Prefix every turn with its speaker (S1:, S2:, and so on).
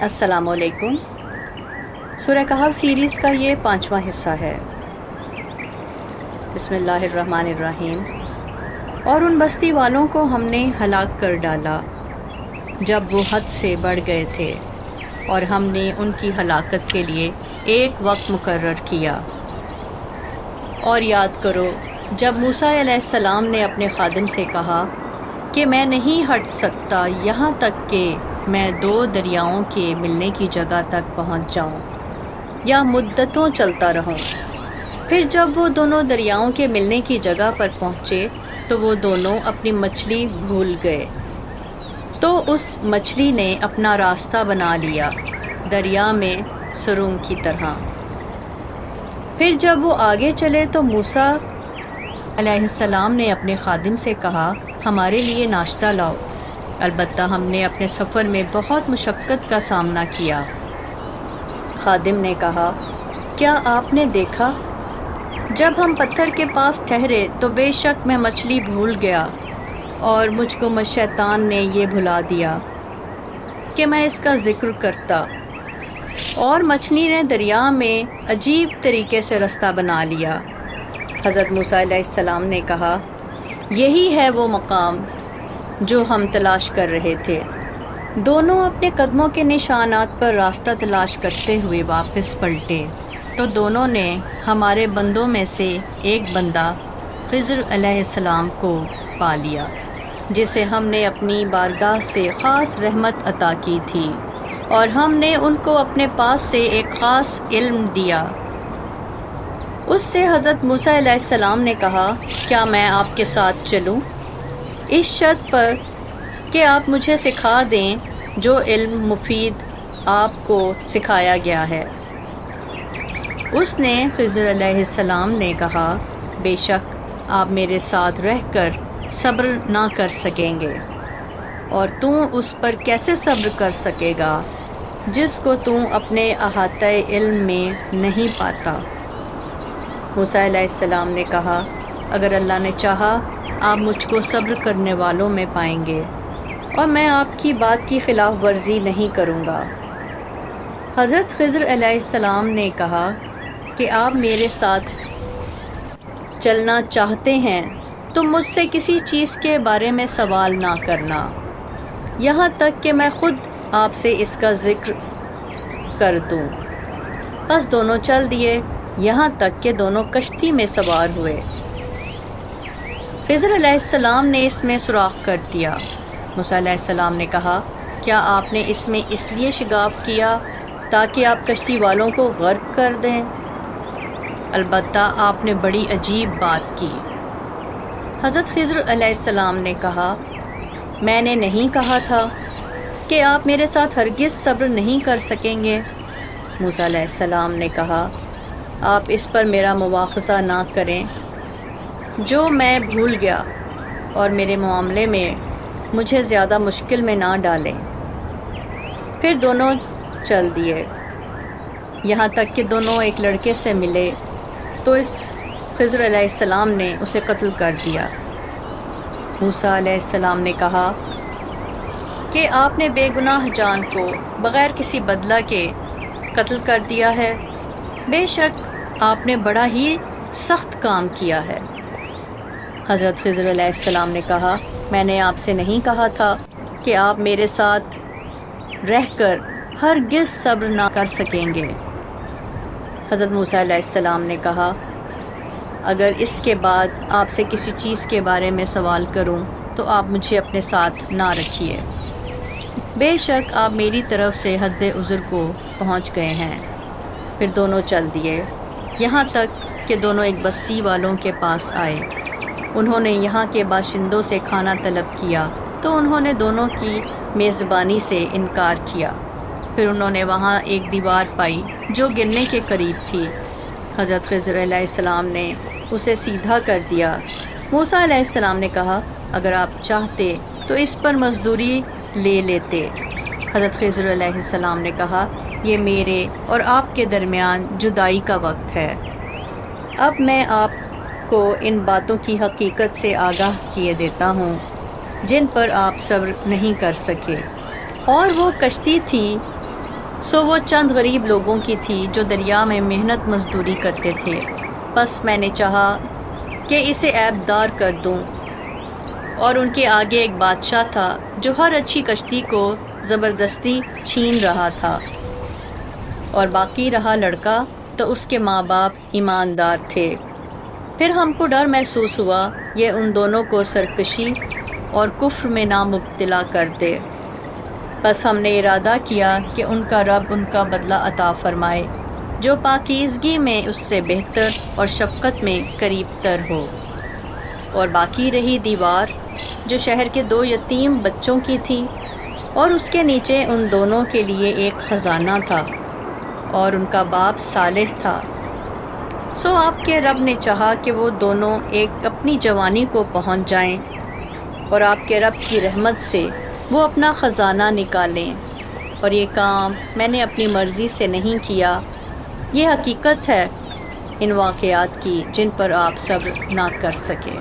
S1: السلام علیکم۔ سورہ کہف سیریز کا یہ 5واں حصہ ہے۔ بسم اللہ الرحمن الرحیم۔ اور ان بستی والوں کو ہم نے ہلاک کر ڈالا جب وہ حد سے بڑھ گئے تھے، اور ہم نے ان کی ہلاکت کے لیے ایک وقت مقرر کیا۔ اور یاد کرو جب موسیٰ علیہ السلام نے اپنے خادم سے کہا کہ میں نہیں ہٹ سکتا یہاں تک کہ میں 2 دریاؤں کے ملنے کی جگہ تک پہنچ جاؤں یا مدتوں چلتا رہوں۔ پھر جب وہ دونوں دریاؤں کے ملنے کی جگہ پر پہنچے تو وہ دونوں اپنی مچھلی بھول گئے، تو اس مچھلی نے اپنا راستہ بنا لیا دریا میں سرنگ کی طرح۔ پھر جب وہ آگے چلے تو موسیٰ علیہ السلام نے اپنے خادم سے کہا ہمارے لیے ناشتہ لاؤ، البتہ ہم نے اپنے سفر میں بہت مشقت کا سامنا کیا۔ خادم نے کہا کیا آپ نے دیکھا جب ہم پتھر کے پاس ٹھہرے تو بے شک میں مچھلی بھول گیا، اور مجھ کو شیطان نے یہ بھلا دیا کہ میں اس کا ذکر کرتا، اور مچھلی نے دریا میں عجیب طریقے سے رستہ بنا لیا۔ حضرت موسیٰ علیہ السلام نے کہا یہی ہے وہ مقام جو ہم تلاش کر رہے تھے۔ دونوں اپنے قدموں کے نشانات پر راستہ تلاش کرتے ہوئے واپس پلٹے تو دونوں نے ہمارے بندوں میں سے ایک بندہ خضر علیہ السلام کو پا لیا، جسے ہم نے اپنی بارگاہ سے خاص رحمت عطا کی تھی، اور ہم نے ان کو اپنے پاس سے ایک خاص علم دیا۔ اس سے حضرت موسیٰ علیہ السلام نے کہا کیا میں آپ کے ساتھ چلوں، اس شرط پر کہ آپ مجھے سکھا دیں جو علم مفید آپ کو سکھایا گیا ہے۔ اس نے خضر علیہ السلام نے کہا بے شک آپ میرے ساتھ رہ کر صبر نہ کر سکیں گے، اور اس پر کیسے صبر کر سکے گا جس کو اپنے احاطۂ علم میں نہیں پاتا۔ موسیٰ علیہ السلام نے کہا اگر اللہ نے چاہا آپ مجھ کو صبر کرنے والوں میں پائیں گے، اور میں آپ کی بات کی خلاف ورزی نہیں کروں گا۔ حضرت خضر علیہ السلام نے کہا کہ آپ میرے ساتھ چلنا چاہتے ہیں تو مجھ سے کسی چیز کے بارے میں سوال نہ کرنا، یہاں تک کہ میں خود آپ سے اس کا ذکر کر دوں۔ بس دونوں چل دیے یہاں تک کہ دونوں کشتی میں سوار ہوئے۔ خضر علیہ السلام نے اس میں سوراخ کر دیا۔ موسیٰ علیہ السلام نے کہا کیا آپ نے اس میں اس لیے شگاف کیا تاکہ آپ کشتی والوں کو غرق کر دیں؟ البتہ آپ نے بڑی عجیب بات کی۔ حضرت خضر علیہ السلام نے کہا میں نے نہیں کہا تھا کہ آپ میرے ساتھ ہرگز صبر نہیں کر سکیں گے؟ موسیٰ علیہ السلام نے کہا آپ اس پر میرا مواخذہ نہ کریں، جو میں بھول گیا، اور میرے معاملے میں مجھے زیادہ مشکل میں نہ ڈالیں۔ پھر دونوں چل دیے یہاں تک کہ دونوں ایک لڑکے سے ملے تو اس خضر علیہ السلام نے اسے قتل کر دیا۔ موسیٰ علیہ السلام نے کہا کہ آپ نے بے گناہ جان کو بغیر کسی بدلہ کے قتل کر دیا ہے، بے شک آپ نے بڑا ہی سخت کام کیا ہے۔ حضرت خضر علیہ السلام نے کہا میں نے آپ سے نہیں کہا تھا کہ آپ میرے ساتھ رہ کر ہرگز صبر نہ کر سکیں گے؟ حضرت موسیٰ علیہ السلام نے کہا اگر اس کے بعد آپ سے کسی چیز کے بارے میں سوال کروں تو آپ مجھے اپنے ساتھ نہ رکھیے، بے شک آپ میری طرف سے حد عذر کو پہنچ گئے ہیں۔ پھر دونوں چل دیے یہاں تک کہ دونوں ایک بستی والوں کے پاس آئے۔ انہوں نے یہاں کے باشندوں سے کھانا طلب کیا تو انہوں نے دونوں کی میزبانی سے انکار کیا۔ پھر انہوں نے وہاں ایک دیوار پائی جو گرنے کے قریب تھی۔ حضرت خضر علیہ السلام نے اسے سیدھا کر دیا۔ موسیٰ علیہ السلام نے کہا اگر آپ چاہتے تو اس پر مزدوری لے لیتے۔ حضرت خضر علیہ السلام نے کہا یہ میرے اور آپ کے درمیان جدائی کا وقت ہے، اب میں آپ کو ان باتوں کی حقیقت سے آگاہ کیے دیتا ہوں جن پر آپ صبر نہیں کر سکے۔ اور وہ کشتی تھی سو وہ چند غریب لوگوں کی تھی جو دریا میں محنت مزدوری کرتے تھے۔ بس میں نے چاہا کہ اسے عیب دار کر دوں، اور ان کے آگے ایک بادشاہ تھا جو ہر اچھی کشتی کو زبردستی چھین رہا تھا، اور باقی رہا لڑکا تو اس کے ماں باپ ایماندار تھے۔ پھر ہم کو ڈر محسوس ہوا یہ ان دونوں کو سرکشی اور کفر میں نہ مبتلا کر دے۔ بس ہم نے ارادہ کیا کہ ان کا رب ان کا بدلہ عطا فرمائے جو پاکیزگی میں اس سے بہتر اور شفقت میں قریب تر ہو۔ اور باقی رہی دیوار جو شہر کے 2 یتیم بچوں کی تھی، اور اس کے نیچے ان دونوں کے لیے ایک خزانہ تھا، اور ان کا باپ صالح تھا۔ سو آپ کے رب نے چاہا کہ وہ دونوں ایک اپنی جوانی کو پہنچ جائیں، اور آپ کے رب کی رحمت سے وہ اپنا خزانہ نکالیں، اور یہ کام میں نے اپنی مرضی سے نہیں کیا۔ یہ حقیقت ہے ان واقعات کی جن پر آپ صبر نہ کر سکے۔